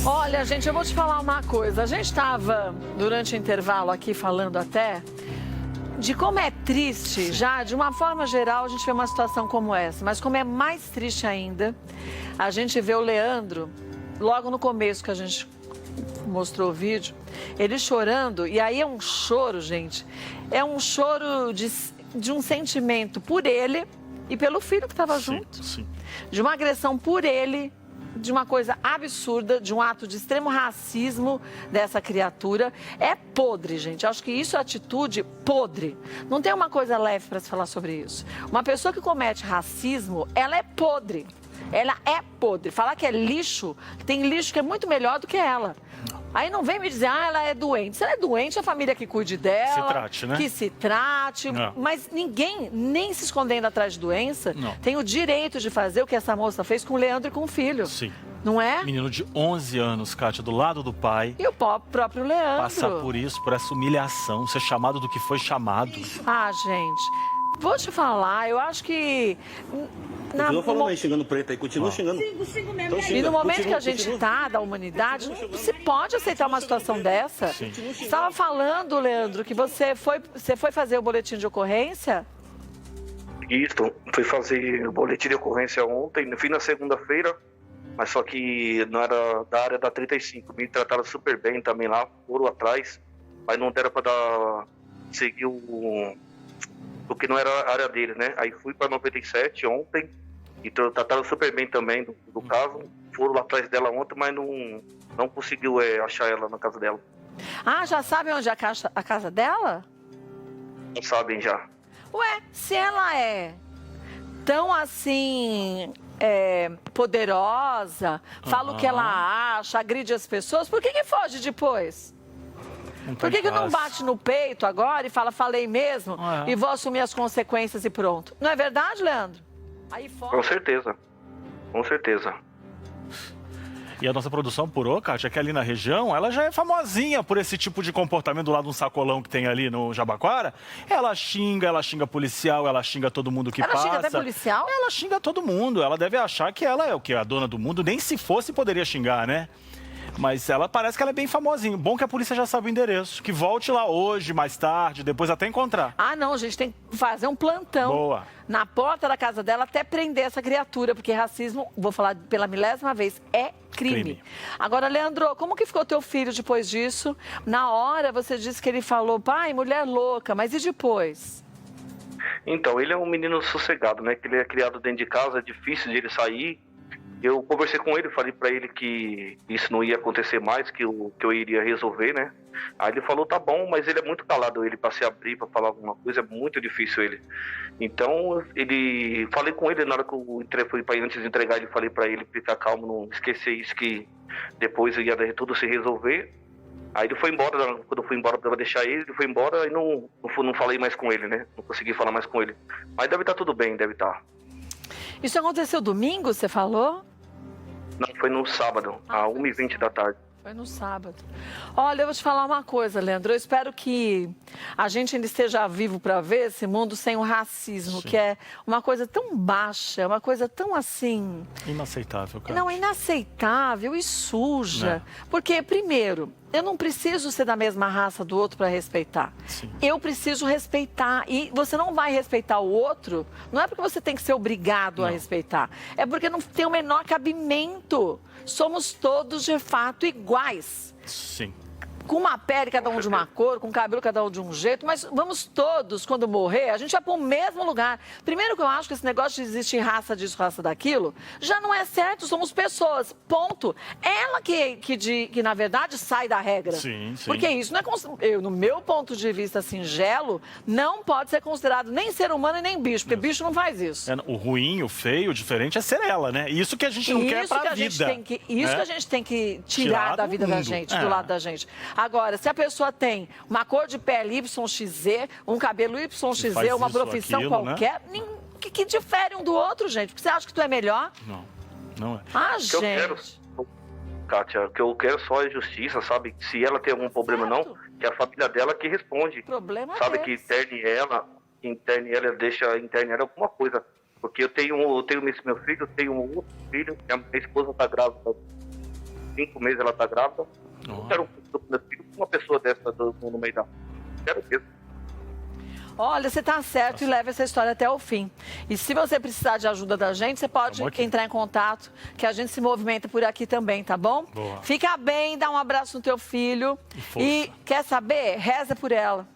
Olha, gente, eu vou te falar uma coisa. A gente estava, durante o intervalo aqui, falando até de como é triste, já, de uma forma geral, a gente vê uma situação como essa. Mas como é mais triste ainda, a gente vê o Leandro, logo no começo que a gente mostrou o vídeo, ele chorando. E aí é um choro, gente, é um choro de um sentimento por ele e pelo filho que estava junto. Sim. De uma agressão por ele, de uma coisa absurda, de um ato de extremo racismo dessa criatura. É podre, gente. Acho que isso é atitude podre. Não tem uma coisa leve para se falar sobre isso. Uma pessoa que comete racismo, ela é podre. Ela é podre. Falar que é lixo, tem lixo que é muito melhor do que ela. Aí não vem me dizer, ela é doente. Se ela é doente, a família que cuide dela. Se trate, né? Que se trate. Não. Mas ninguém, nem se escondendo atrás de doença, Não. tem o direito de fazer o que essa moça fez com o Leandro e com o filho. Sim. Não é? Menino de 11 anos, Kátia, do lado do pai, E o próprio Leandro. passar por isso, por essa humilhação, ser chamado do que foi chamado. Ah, gente, vou te falar, eu acho que... Continua falando aí, xingando preto aí, continua xingando. Sigo mesmo. Então, E aí? xinga. E no momento Continua, que a gente continua. está, da humanidade, não se pode aceitar uma situação dessa. Sim. Você estava falando, Leandro, que você foi fazer o boletim de ocorrência? Isso, fui fazer o boletim de ocorrência ontem, fui na segunda-feira, mas só que não era da área da 35, me trataram super bem também lá, foram atrás, mas não deram para seguir o que não era a área dele, né? Aí fui para 97 ontem e trataram super bem também do caso, foram lá atrás dela ontem, mas não conseguiu achar ela na casa dela, Ah, já sabe onde é a casa dela? não sabem já. Ué, se ela é tão assim, poderosa, fala o que ela acha, agride as pessoas, por que foge depois? Não tá Por que em não paz. bate no peito agora e fala, falei mesmo, e vou assumir as consequências e pronto? Não é verdade, Leandro? Aí Com fora. certeza, com certeza. E a nossa produção apurou, Kátia, que ali na região, ela já é famosinha por esse tipo de comportamento do lado de um sacolão que tem ali no Jabaquara. Ela xinga policial, ela xinga todo mundo que Ela passa. xinga até policial? Ela xinga todo mundo. Ela deve achar que ela é o quê? A dona do mundo. Nem se fosse poderia xingar, né? Mas ela parece que ela é bem famosinha. Bom que a polícia já sabe o endereço. Que volte lá hoje, mais tarde, depois até encontrar. Ah, não, a gente tem que fazer um plantão Boa. na porta da casa dela até prender essa criatura, porque racismo, vou falar pela milésima vez, é crime. Agora, Leandro, como que ficou teu filho depois disso? Na hora você disse que ele falou, pai, mulher louca, mas e depois? Então, ele é um menino sossegado, né? Que ele é criado dentro de casa, é difícil de ele sair. Eu conversei com ele, falei pra ele que isso não ia acontecer mais, que eu iria resolver, né? Aí ele falou, tá bom, mas ele é muito calado, ele pra se abrir, pra falar alguma coisa, é muito difícil ele. Então, falei com ele na hora que eu antes de entregar, ele falei pra ele ficar calmo, não esquecer isso, que depois ia tudo se resolver. Aí ele foi embora, quando eu fui embora pra deixar ele foi embora e não falei mais com ele, né? Não consegui falar mais com ele. Mas deve estar tudo bem, deve estar. Isso aconteceu domingo, você falou? Não, foi no sábado, às 1h20 da tarde. Foi no sábado. Olha, eu vou te falar uma coisa, Leandro. Eu espero que a gente ainda esteja vivo para ver esse mundo sem o racismo, Sim. que é uma coisa tão baixa, uma coisa tão assim... Inaceitável, Kátia. Não, inaceitável e suja. Porque, primeiro, eu não preciso ser da mesma raça do outro para respeitar. Sim. Eu preciso respeitar. E você não vai respeitar o outro, não é porque você tem que ser obrigado a respeitar. É porque não tem o menor cabimento. Somos todos, de fato, iguais. Sim. Com uma pele, cada um de uma cor, com cabelo, cada um de um jeito, mas vamos todos, quando morrer, a gente vai para o mesmo lugar. Primeiro que eu acho que esse negócio de existir raça disso, raça daquilo, já não é certo, somos pessoas, ponto. Ela que na verdade, sai da regra. Sim, sim. Porque isso não é, no meu ponto de vista singelo, não pode ser considerado nem ser humano e nem bicho, porque bicho não faz isso. O ruim, o feio, o diferente é ser ela, né? Isso que a gente não quer pra vida. Isso que a gente tem que tirar da do vida da mundo. gente, do lado da gente. Agora, se a pessoa tem uma cor de pele YXZ, um cabelo YXZ, faz uma isso, profissão aquilo, qualquer, que difere um do outro, gente? Porque você acha que tu é melhor? Não, não é. Ah, O que eu quero, gente. Kátia, o que eu quero só é justiça, sabe? Se ela tem algum problema ou não, que é a família dela que responde. Problema Sabe, deles. que interne ela, deixa internar alguma coisa. Porque eu tenho esse meu filho, eu tenho um outro filho, minha esposa tá grávida. 5 meses ela tá grávida. Eu quero meu filho com uma pessoa dessa no meio da... Quero mesmo. Olha, você está certo e leva essa história até o fim. E se você precisar de ajuda da gente, você pode entrar em contato, que a gente se movimenta por aqui também, tá bom? Boa. Fica bem, dá um abraço no teu filho. E quer saber? Reza por ela.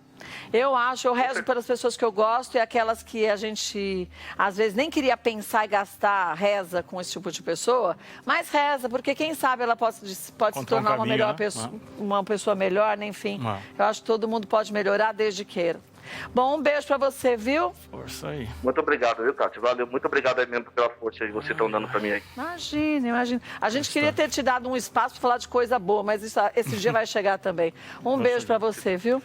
Eu rezo pelas pessoas que eu gosto e aquelas que a gente, às vezes, nem queria pensar e gastar reza com esse tipo de pessoa, mas reza, porque quem sabe ela pode se tornar uma melhor pessoa, uma pessoa melhor, né? Enfim. Eu acho que todo mundo pode melhorar desde queira. Bom, um beijo pra você, viu? Força aí. Muito obrigado, viu, Cátia? Valeu, muito obrigado aí mesmo pela força que vocês estão dando pra mim aí. Imagina. A gente queria ter te dado um espaço pra falar de coisa boa, mas esse dia vai chegar também. Um beijo pra você, viu?